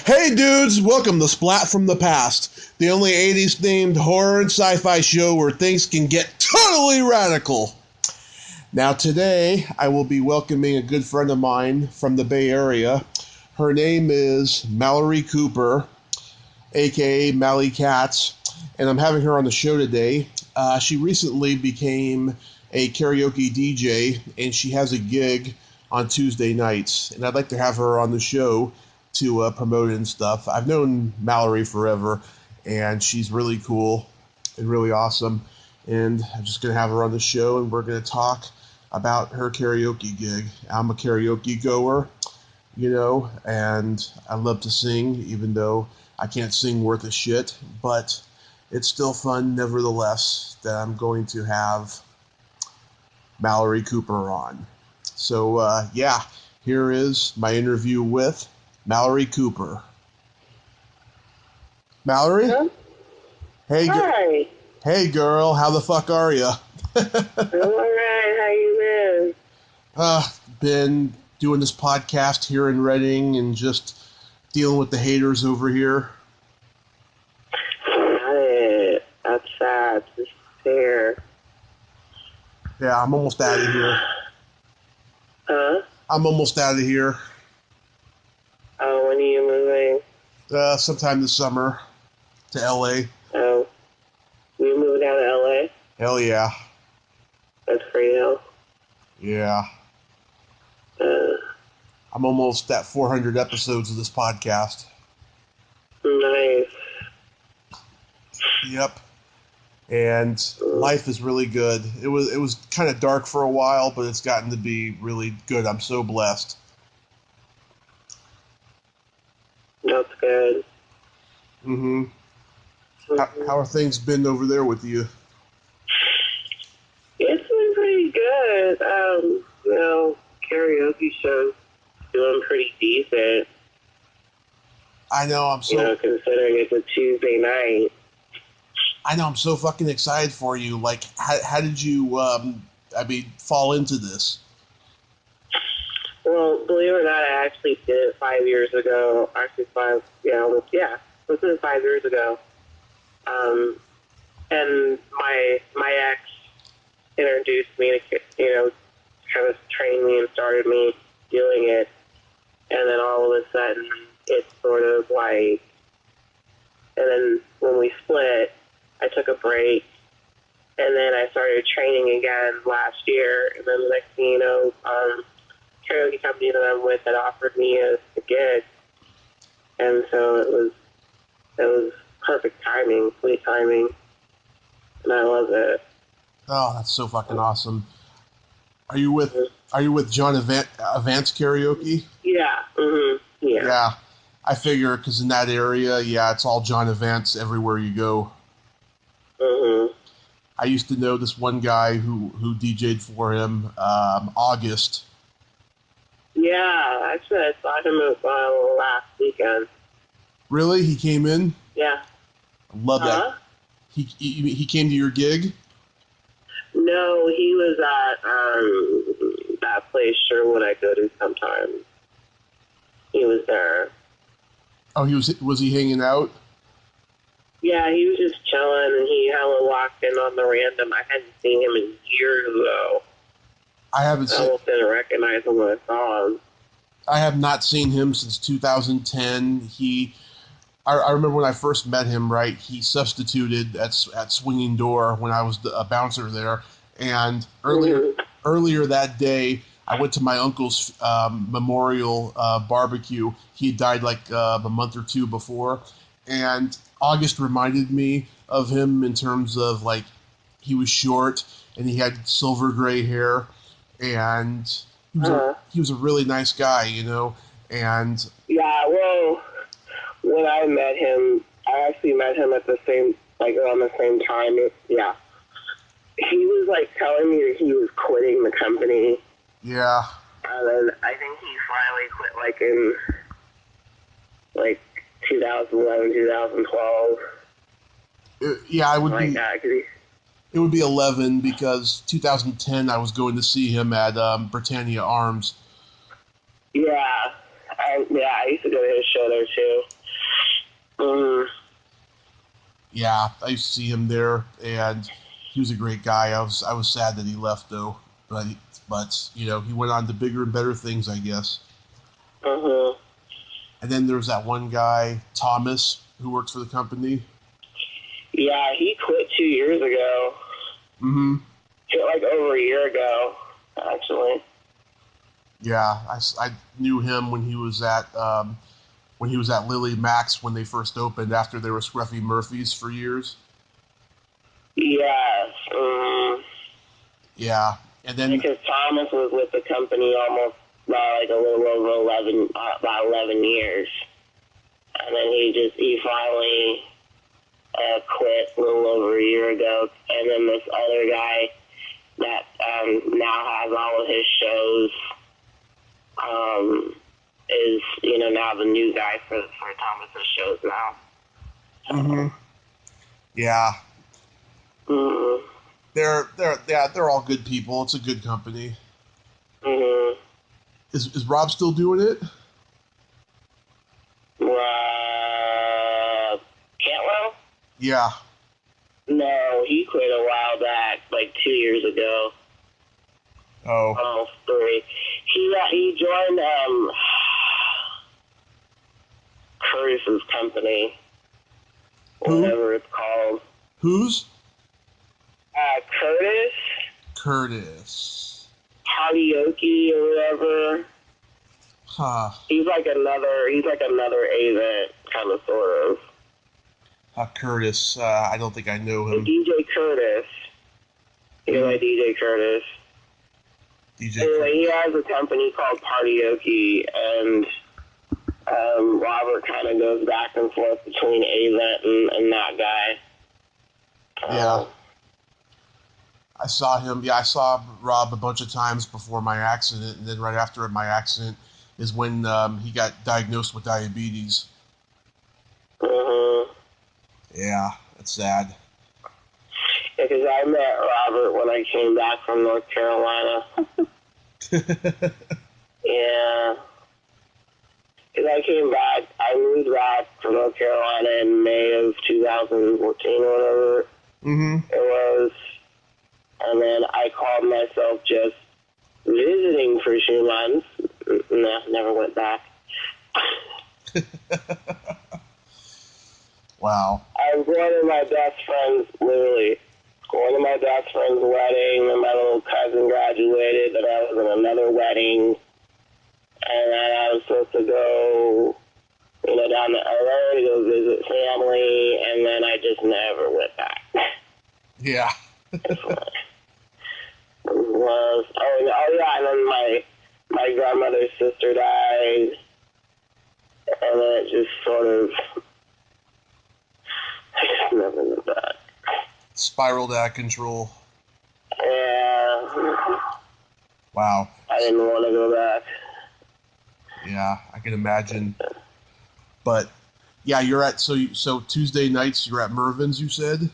Hey dudes, welcome to Splat from the Past, the only 80s themed horror and sci-fi show where things can get totally radical. Now today, I will be welcoming a good friend of mine from the Bay Area. Her name is Mallory Cooper, aka Mally Katz, and I'm having her on the show today. She recently became a karaoke DJ, and she has a gig on Tuesday nights, and I'd like to have her on the show to promote it and stuff. I've known Mallory forever, and she's really cool and really awesome, and I'm just going to have her on the show, and we're going to talk about her karaoke gig. I'm a karaoke goer, you know, and I love to sing, even though I can't sing worth a shit, but it's still fun nevertheless that I'm going to have Mallory Cooper on. So, yeah, here is my interview with Mallory Cooper. Mallory? Huh? Hey, Hi. Hey, girl. How the fuck are you? I'm alright. How you been? Been doing this podcast here in Reading and just dealing with the haters over here. Got it. That's sad. Just fair. Yeah, I'm almost out of here. Huh? I'm almost out of here. Oh, when are you moving? Sometime this summer to LA. Oh. You moving down to LA? Hell yeah. That's for you. Yeah. I'm almost at 400 episodes of this podcast. Nice. Yep. And life is really good. It was kind of dark for a while, but it's gotten to be really good. I'm so blessed. That's good. Mm-hmm. How are things been over there with you? It's been pretty good. You know, karaoke show's doing pretty decent. I know, I'm so... You know, considering it's a Tuesday night. I know, I'm so fucking excited for you. Like, how did you, fall into this? Well, believe it or not, I actually did it 5 years ago. Actually, this is 5 years ago. And my ex introduced me to, you know, kind of trained me and started me doing it. And then all of a sudden, it's sort of like, and then when we split, I took a break. And then I started training again last year. And then the next thing you know, karaoke company that I'm with had offered me a gig, and so it was perfect timing, sweet timing, and I love it. Oh, that's so fucking awesome. Are you with John Avance Karaoke? Yeah. Mm-hmm. Yeah. Yeah, I figure because in that area, yeah, it's all John Avance everywhere you go. Mm-hmm. I used to know this one guy who DJ'd for him, August. Yeah, actually, I saw him last weekend. Really? He came in? Yeah. I love that. He came to your gig? No, he was at that place, Sherwood, I go to sometimes. He was there. Oh, was he hanging out? Yeah, he was just chilling, and he hella walked in on the random. I hadn't seen him in years, though. I almost didn't recognize him when I saw him. I have not seen him since 2010. I remember when I first met him, right, he substituted at Swinging Door when I was a bouncer there. And earlier that day, I went to my uncle's memorial barbecue. He had died like a month or two before. And August reminded me of him in terms of, like, he was short and he had silver gray hair. And he was a really nice guy, you know, and... Yeah, well, when I met him, I actually met him at the same, like, around the same time. Yeah. He was, like, telling me that he was quitting the company. Yeah. And then I think he finally quit, like, in, like, 2011, 2012. Yeah, it would like be... That, It would be 11 because 2010 I was going to see him at Britannia Arms. Yeah, I used to go to his show there too. Mm-hmm. Yeah, I used to see him there, and he was a great guy. I was sad that he left though, but you know, he went on to bigger and better things, I guess. Mm-hmm. And then there's that one guy, Thomas, who works for the company. Yeah, he quit 2 years ago. Mm-hmm. Quit like over a year ago, actually. Yeah, I knew him when he was at Lily Max when they first opened after they were Scruffy Murphys for years. Yes. Yeah, and then because Thomas was with the company almost like a little over 11 years, and then he finally quit a little over a year ago. And then this other guy that now has all of his shows is now the new guy for Thomas's shows now. Mm-hmm. Yeah. Mm-hmm. They're all good people. It's a good company. Mm-hmm. Is Rob still doing it? Cantwell? Yeah. No, he quit a while back, like 2 years ago. Oh. Almost 3. He joined Curtis's company, whatever it's called. Whose? Curtis. Curtis. Karaoke or whatever. Huh. He's like another A-Vent, kind of, sort of. Curtis. I don't think I know him. DJ Curtis. You know DJ Curtis. DJ Anyway, Curtis. he has a company called Karaoke, and Robert kind of goes back and forth between A-Vent and that guy. Yeah. I saw him. Yeah, I saw Rob a bunch of times before my accident, and then right after my accident is when he got diagnosed with diabetes. Mm-hmm. Yeah, that's sad. Yeah, because I met Robert when I came back from North Carolina. Yeah. Because I came back, I moved back from North Carolina in May of 2014 or whatever it was. And then I called myself just visiting for 2 months. No, never went back. Wow. I was going to my best friend's, literally, going to my best friend's wedding, and my little cousin graduated, and I was in another wedding. And then I was supposed to go, down to LA to go visit family, and then I just never went back. Yeah. And then my grandmother's sister died, and then it just sort of, I just never went back. Spiraled out of control. Yeah. Wow. I didn't want to go back. Yeah, I can imagine. But yeah, you're at so Tuesday nights you're at Mervin's, you said?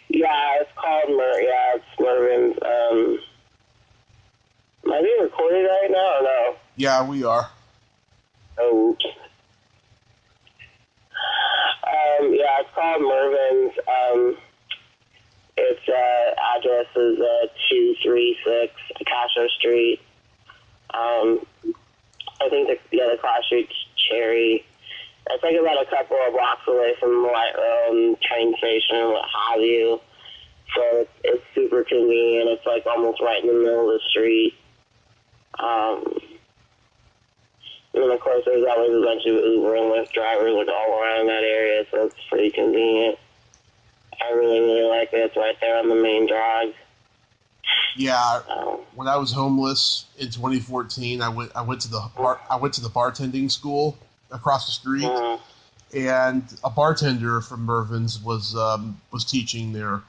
Yeah, it's called it's Mervin's. Am I being recorded right now or no? Yeah, we are. Oh, oops. Yeah, it's called Mervin's. Its address is 236 Picasso Street. I think the cross street's Cherry. It's like about a couple of blocks away from the Light Rail train station and what have you. So it's super convenient. It's like almost right in the middle of the street. And of course, there's always a bunch of Uber and Lyft drivers like all around that area, so it's pretty convenient. I really, really like it. It's right there on the main drive. Yeah, when I was homeless in 2014, I went to the bartending school across the street, and a bartender from Mervin's was teaching there.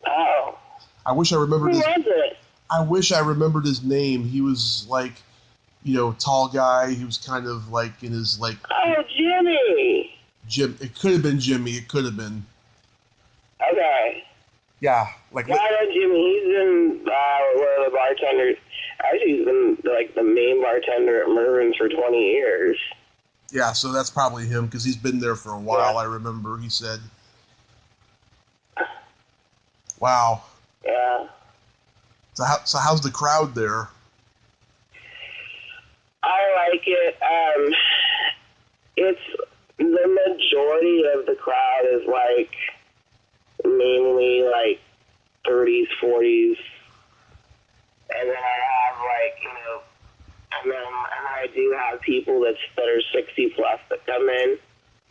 Oh. I wish I remembered Who was it? I wish I remembered his name. He was like, tall guy. He was kind of like in his like. Oh, Jimmy. Jim. It could have been Jimmy. It could have been. Okay. Yeah, like. Yeah, I know Jimmy. He's been one of the bartenders. Actually, he's been like the main bartender at Mervin's for 20 years. Yeah, so that's probably him, because he's been there for a while, I remember he said. Wow. Yeah. So how's the crowd there? I like it. It's the majority of the crowd is like mainly like 30s, 40s, and then I have like, you know, and I do have people that are 60 plus that come in.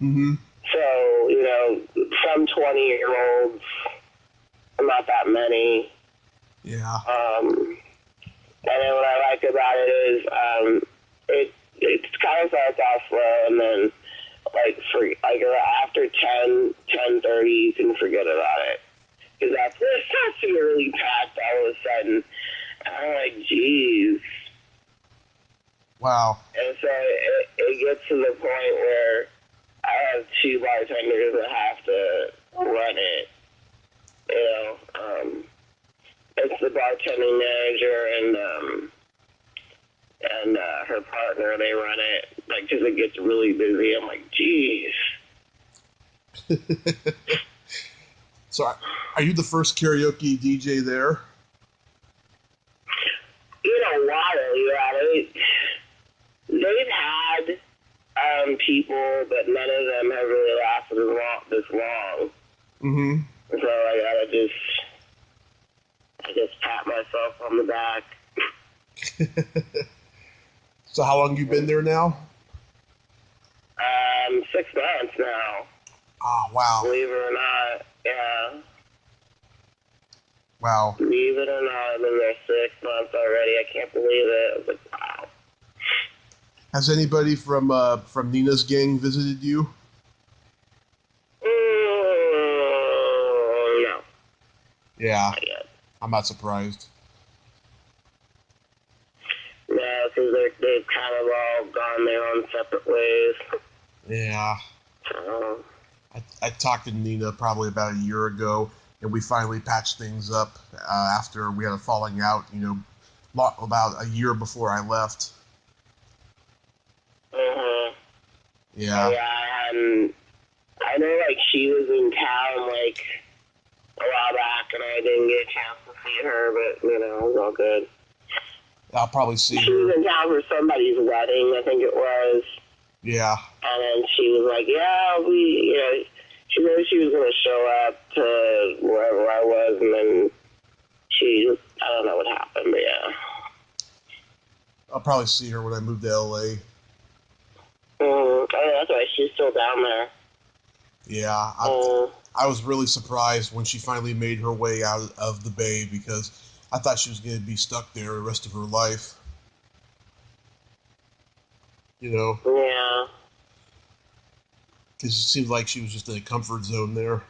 Mm-hmm. So, you know, some 20-year-olds, not that many. Yeah. And then what I like about it is it kind of starts off slow, and then after 10:30, you can forget about it, because it starts to get really packed all of a sudden. And I'm like, geez. Wow. And so it gets to the point where I have two bartenders that have to run it. You know, it's the bartending manager and her partner. They run it, like, because it gets really busy. I'm like, geez. So, are you the first karaoke DJ there? In a while, yeah. They've had people, but none of them have really lasted this long. Mm-hmm. So I just pat myself on the back. So how long you been there now? 6 months now. Oh, wow. Believe it or not, yeah. Wow. Believe it or not, I've been there 6 months already. I can't believe it. I was like, wow. Has anybody from Nina's gang visited you? No. Yeah. Not yet. I'm not surprised. No, because they've kind of all gone their own separate ways. Yeah. So. I talked to Nina probably about a year ago, and we finally patched things up after we had a falling out, you know, about a year before I left. Mm-hmm. Yeah. Yeah, I know, like, she was in town, like, a while back, and I didn't get a chance to see her, but, you know, it was all good. I'll probably see her. She was in town for somebody's wedding, I think it was. Yeah. And then she was like, yeah, she knew she was going to show up to wherever I was, and then I don't know what happened, but yeah. I'll probably see her when I move to L.A. Oh, that's right, she's still down there. Yeah. I was really surprised when she finally made her way out of the Bay, because I thought she was going to be stuck there the rest of her life. You know? Yeah. Because it seemed like she was just in a comfort zone there.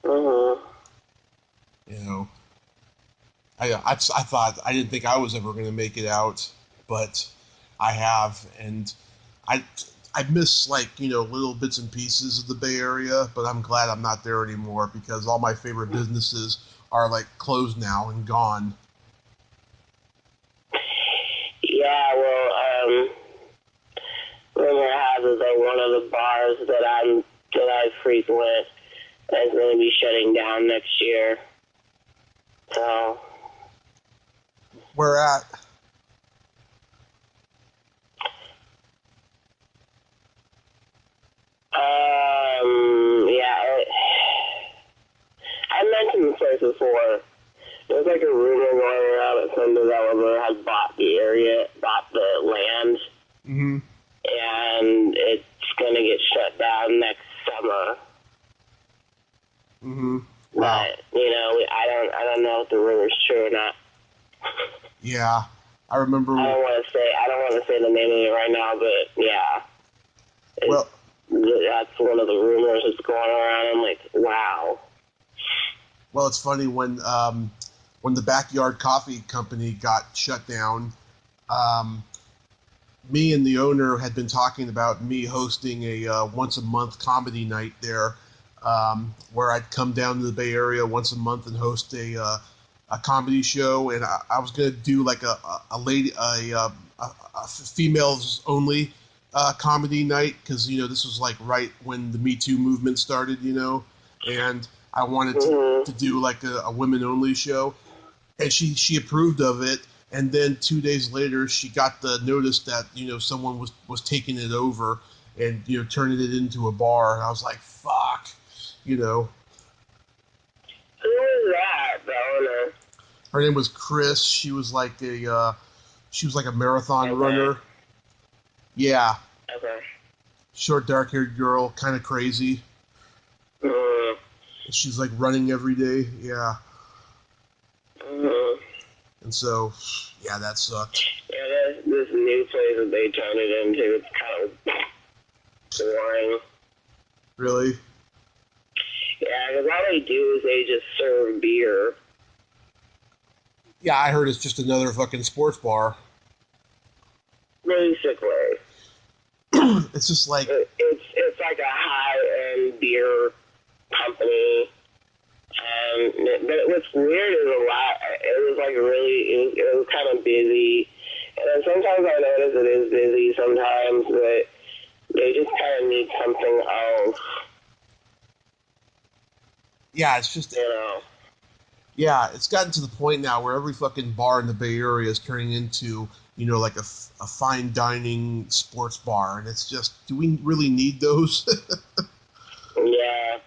Mm-hmm. You know? I thought, I didn't think I was ever going to make it out, but I have, and I miss, like, you know, little bits and pieces of the Bay Area, but I'm glad I'm not there anymore, because all my favorite businesses are, like, closed now and gone. Yeah, well, rumor has it that one of the bars that I frequent is going to be shutting down next year. So. Where at? Yeah, I mentioned this place before. There's like a rumor going around that some developer has bought the land, Mm-hmm. and it's going to get shut down next summer. Mm-hmm. Wow. But, you know, I don't know if the rumor's true or not. Yeah, I remember. I don't want to say the name of it right now, but yeah. Well, that's one of the rumors that's going around. I'm like, wow. Well, it's funny when the Backyard Coffee Company got shut down. Me and the owner had been talking about me hosting a once a month comedy night there, where I'd come down to the Bay Area once a month and host a comedy show, and I was gonna do like a a females only comedy night, because this was like right when the Me Too movement started, and I wanted to do like a women only show, and she approved of it. And then 2 days later, she got the notice that someone was taking it over and turning it into a bar. And I was like, fuck, Who was that, the owner? Her name was Chris. She was like a marathon runner. Yeah. Okay. Short, dark-haired girl, kind of crazy. She's like running every day. Yeah. And so, yeah, that sucked. Yeah, this new place that they turned it into, it's kind of boring. Really? Yeah, because all they do is they just serve beer. Yeah, I heard it's just another fucking sports bar. Basically. It's just like... It's like a high-end beer company. But what's weird is it was like really, it was kind of busy. And then sometimes I notice it is busy sometimes, but they just kind of need something else. Yeah, it's just... Yeah, it's gotten to the point now where every fucking bar in the Bay Area is turning into, like a fine dining sports bar. And it's just, do we really need those? Yeah.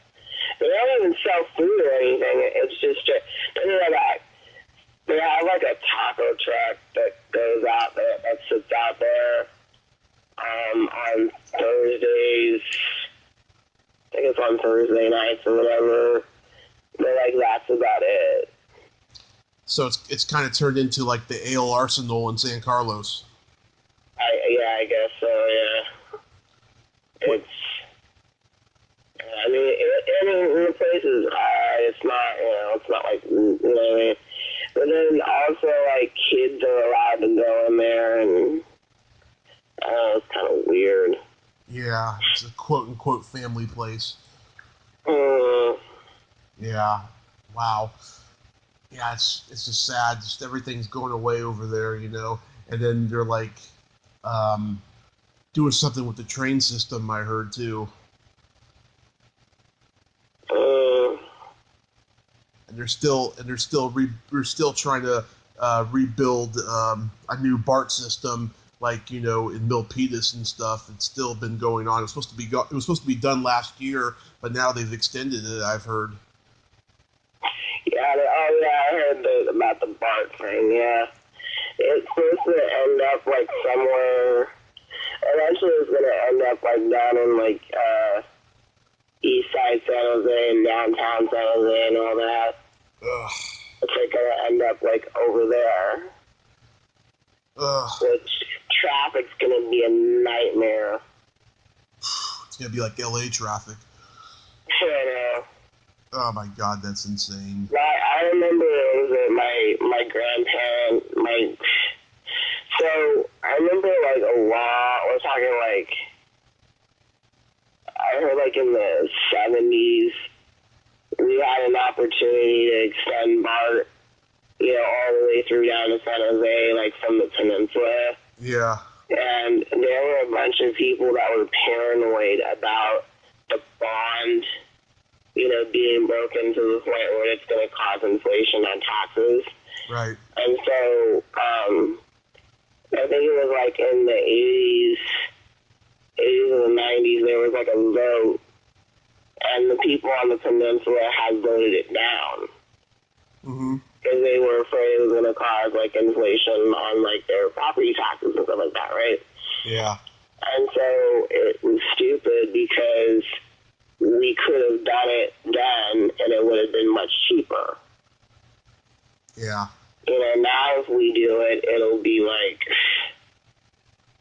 They don't even sell food or anything. It's just, they have like a taco truck that goes out there, that sits out there on Thursdays. I think it's on Thursday nights or whatever. But like, that's about it. So it's kind of turned into like the Ale Arsenal in San Carlos. I guess so, yeah. The place is it's not like, what I mean? But then also, like, kids are allowed to go in there, and it's kind of weird. Yeah, it's a quote-unquote family place. Yeah, wow. Yeah, it's just sad. Just everything's going away over there, and then they're like doing something with the train system, I heard, too. And they're still trying to rebuild a new BART system, like in Milpitas and stuff. It's still been going on. It was supposed to be done last year, but now they've extended it, I've heard. Yeah, I heard about the BART thing. Yeah, it's supposed to end up like somewhere. Eventually, it's gonna end up like down in like East Side San Jose and downtown San Jose and all that. Ugh. It's like gonna end up like over there. Ugh. Which traffic's gonna be a nightmare. It's gonna be like LA traffic. I know. Oh my god, that's insane. I remember it was at my grandparent, so I remember like we're talking like, I heard like in the 70s, we had an opportunity to extend BART, all the way through down to San Jose, like from the peninsula. Yeah. And there were a bunch of people that were paranoid about the bond, being broken to the point where it's going to cause inflation on taxes. Right. And so, I think it was like in the 80s or the 90s, there was like a vote, and the people on the peninsula had voted it down. Mm-hmm. Because they were afraid it was going to cause like inflation on like their property taxes and stuff like that, right? Yeah. And so it was stupid because we could have done it then, and it would have been much cheaper. Yeah. Now if we do it, it'll be like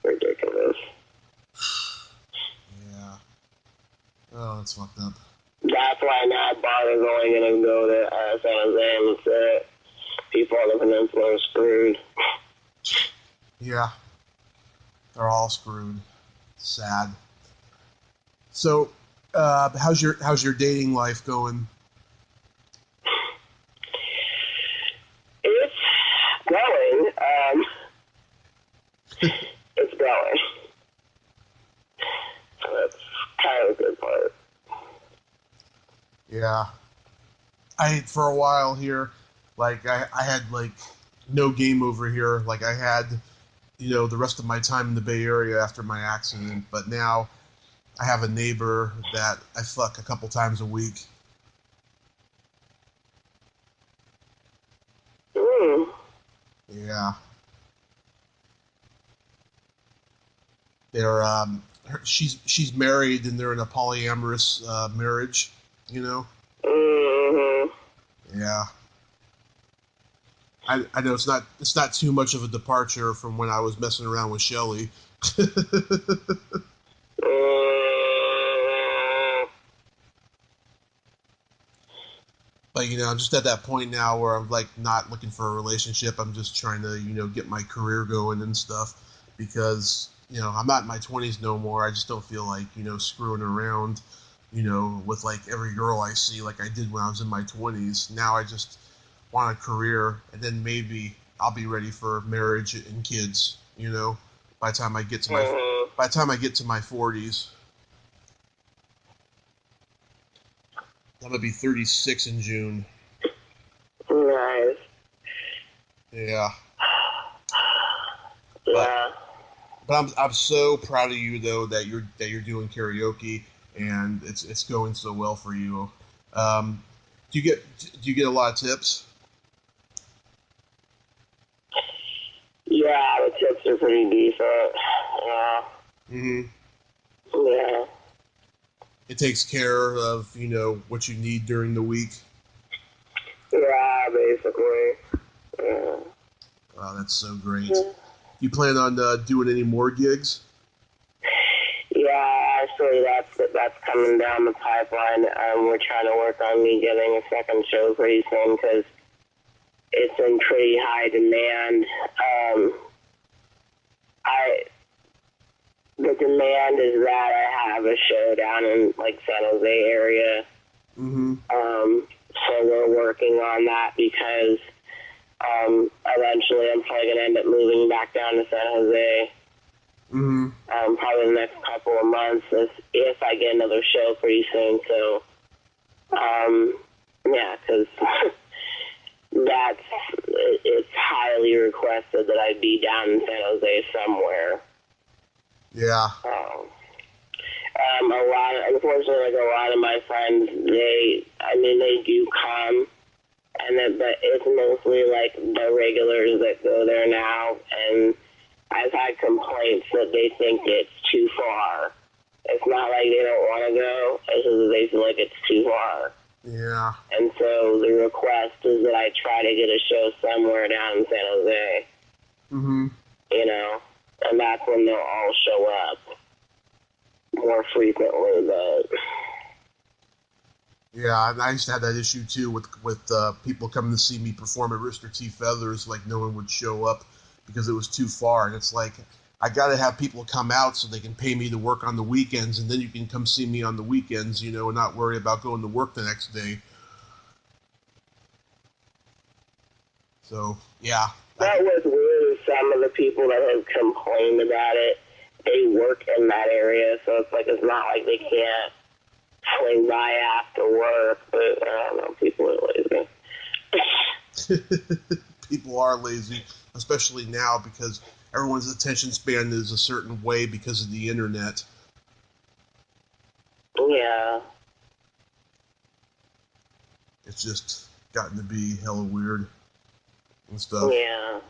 ridiculous. Yeah. Oh, that's fucked up. That's why now BART is only going to go to San Jose, and that's it. People on the peninsula are screwed. Yeah. They're all screwed. Sad. So, how's your dating life going? It's going. Yeah. For a while here, like, I had, like, no game over here. Like, I had, the rest of my time in the Bay Area after my accident, but now I have a neighbor that I fuck a couple times a week. Mm. Yeah. They're, she's married and they're in a polyamorous marriage, Mm-hmm. Yeah. I know it's not too much of a departure from when I was messing around with Shelly. But, I'm just at that point now where I'm, like, not looking for a relationship. I'm just trying to, get my career going and stuff because, I'm not in my 20s no more. I just don't feel like, screwing around, with, like, every girl I see like I did when I was in my 20s. Now I just want a career, and then maybe I'll be ready for marriage and kids, by the time I get to my 40s. I'm gonna be 36 in June. Nice. Yeah. Yeah. But I'm so proud of you though that you're doing karaoke and it's going so well for you. Do you get a lot of tips? Yeah, the tips are pretty decent. Yeah. Mhm. Yeah. It takes care of what you need during the week. Yeah, basically. Yeah. Oh, that's so great. You plan on doing any more gigs? Yeah, actually, that's coming down the pipeline. We're trying to work on me getting a second show pretty soon because it's in pretty high demand. The demand is that I have a show down in like San Jose area. Mm-hmm. So we're working on that because eventually I'm probably gonna end up moving back down to San Jose. Mm-hmm. Probably the next couple of months if I get another show pretty soon. So, yeah, because it's highly requested that I be down in San Jose somewhere. Yeah. Unfortunately, like a lot of my friends, they do come, but it's mostly like the regulars that go there now, and I've had complaints that they think it's too far. It's not like they don't want to go, it's just that they feel like it's too far. Yeah. And so the request is that I try to get a show somewhere down in San Jose. Mm-hmm. And that's when they'll all show up more frequently, but... Yeah, and I used to have that issue too with people coming to see me perform at Rooster T. Feathers. Like no one would show up because it was too far, and it's like I got to have people come out so they can pay me to work on the weekends, and then you can come see me on the weekends, and not worry about going to work the next day. So yeah. That was weird. Some of the people that have complained about it, they work in that area, so it's not like they can't swing by after work, but I don't know, people are lazy. People are lazy, especially now because everyone's attention span is a certain way because of the internet. Yeah. It's just gotten to be hella weird and stuff. Yeah.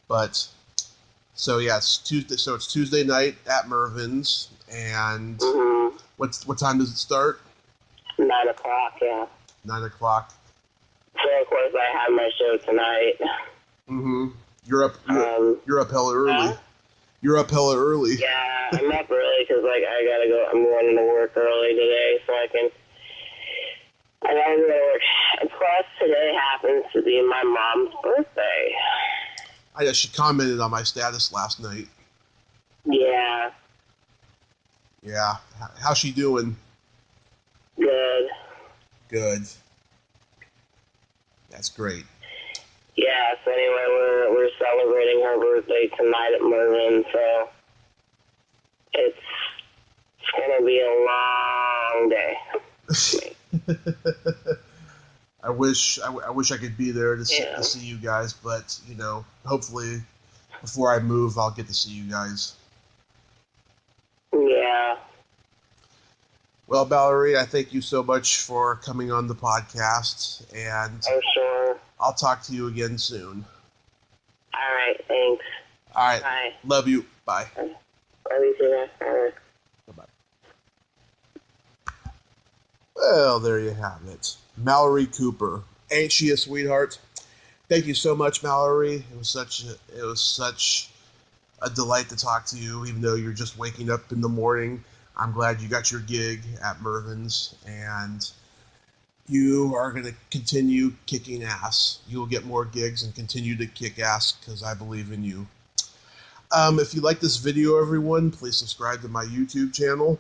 But so yeah, it's Tuesday. So it's Tuesday night at Mervin's, and what time does it start? 9 o'clock. Yeah. 9 o'clock. So of course I have my show tonight. Mm-hmm. You're up hella early. Huh? You're up hella early. Yeah, I'm up early because I gotta go. I'm going to work early today, so I gotta go to work. And plus today happens to be my mom's birthday. She commented on my status last night. Yeah. Yeah. How's she doing? Good. Good. That's great. Yeah, so anyway, we're celebrating her birthday tonight at Mervin, so it's gonna be a long day. I wish I could be there to see you guys, but you know, hopefully before I move, I'll get to see you guys. Yeah. Well, Mallory, I thank you so much for coming on the podcast, and I'm sure. I'll talk to you again soon. All right, thanks. All right. Bye. Love you. Bye. Love you too. Bye. Bye-bye. Well, there you have it. Mallory Cooper. Ain't she a sweetheart? Thank you so much, Mallory. It was such a delight to talk to you, even though you're just waking up in the morning. I'm glad you got your gig at Mervin's, and you are going to continue kicking ass. You will get more gigs and continue to kick ass because I believe in you. If you like this video, everyone, please subscribe to my YouTube channel.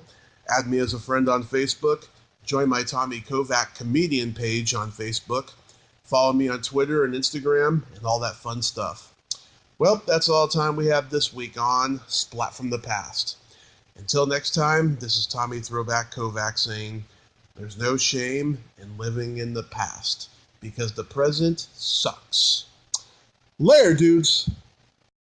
Add me as a friend on Facebook. Join my Tommy Kovac comedian page on Facebook. Follow me on Twitter and Instagram and all that fun stuff. Well, that's all the time we have this week on Splat from the Past. Until next time, this is Tommy Throwback Kovac saying, there's no shame in living in the past, because the present sucks. Later, dudes!